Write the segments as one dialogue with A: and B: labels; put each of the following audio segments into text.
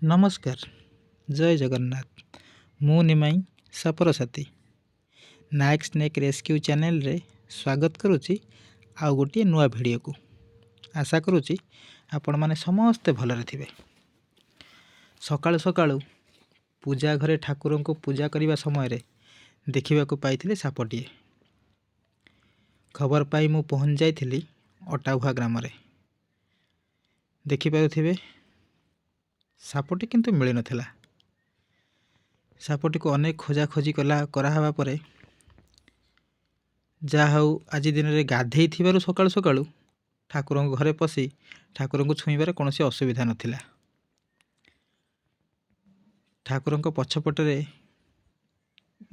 A: नमस्कार जय जगन्नाथ मु निमाई सापर साथी नायक स्नेक रेस्क्यू चैनल रे स्वागत करुच्ची आउ गोटे नुआ भिडियो को आशा करुच्ची आपण माने समस्ते भलरे थिबे। सकाळु सकाळु पूजा घरे ठाकुर को पूजा करने समय रे देखिबा को पाइथिले सापटिए। खबर पाई मु पहुंच जाइथिली अटाभुआ ग्राम रे। देखि पारुथिबे सापटी किंतु मिली नथिला। सापटी को अनेक खोजा खोजी कराहबा परे जा हाउ आज दिन रे गाधेई थिबारु सकाळु सकाळु ठाकुर घरे पसी ठाकुर को छुईबार कोनोसी असुविधा नथिला। ठाकुर पछपटरे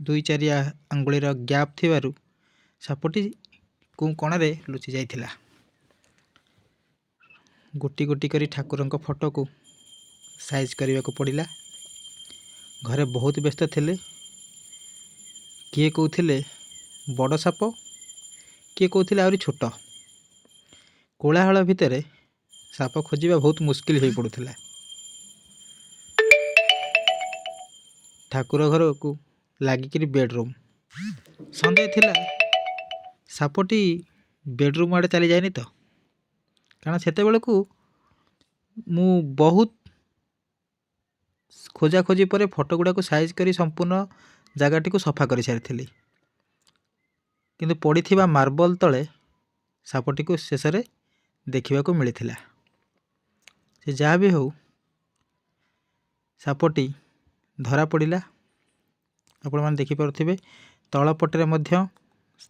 A: दुई चारि आंगुलीर गैप थिबारु सापटी को कोणारे लुचि जाइथिला। गोटी गोटी करी ठाकुर फोटो को साइज करने को पड़ा। घरे बहुत व्यस्त थे। किए कहते बड़ साप किए कहते आहरी छोट। कोलाहल भितर साप खोजा बहुत मुस्किल हो पड़ूला। ठाकुर घर को लगिक बेडरूम सन्देह थिला सापटी बेडरूम आड़े चली जाए तो कारण सेते बेले को मु बहुत खोजा खोजी पर फोटो गुड़ा को साइज करी संपूर्ण जगह को सफा कर सारी किंतु पड़ी थिबा मार्बल तले सापटी को शेष में देखा को मिलता। से जहाँ भी हो सापटी धरा पड़ा। आपण मैंने देखिपे तलपटे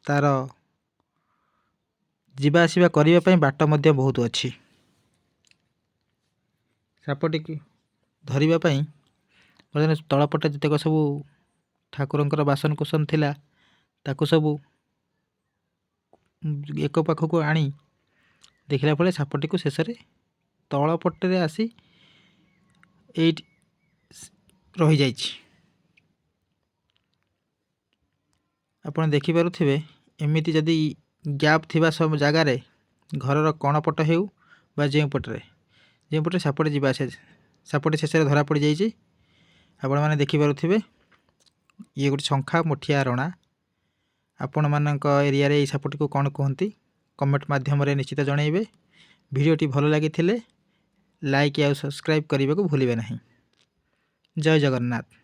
A: तार जीवा आसवा करने बाट बहुत अच्छी। सापटी की धरवाई तलपटे जितक सब ठाकुर बासन कुसन थिला ताकू सब एक पाख को आनी देखला फले सापटी को शेष में तलपटे आसी रही जाइए। आपण देखिपे एमती जदि गैप थिबा सब जगार घर कणपट हो जो पटे सापटे जीवा सापटे शेष में धरा पड़ जाइए। आपण मैंने देखिपे ये गोटे शंखा मुठिया रणा। आपण मानक एरिया रे सापटी को कौन कहती कमेंट माध्यम निश्चित जनइबे। भिडियोटी भल लगी लाइक या सब्सक्राइब करने को भूलिए नहीं। जय जगन्नाथ।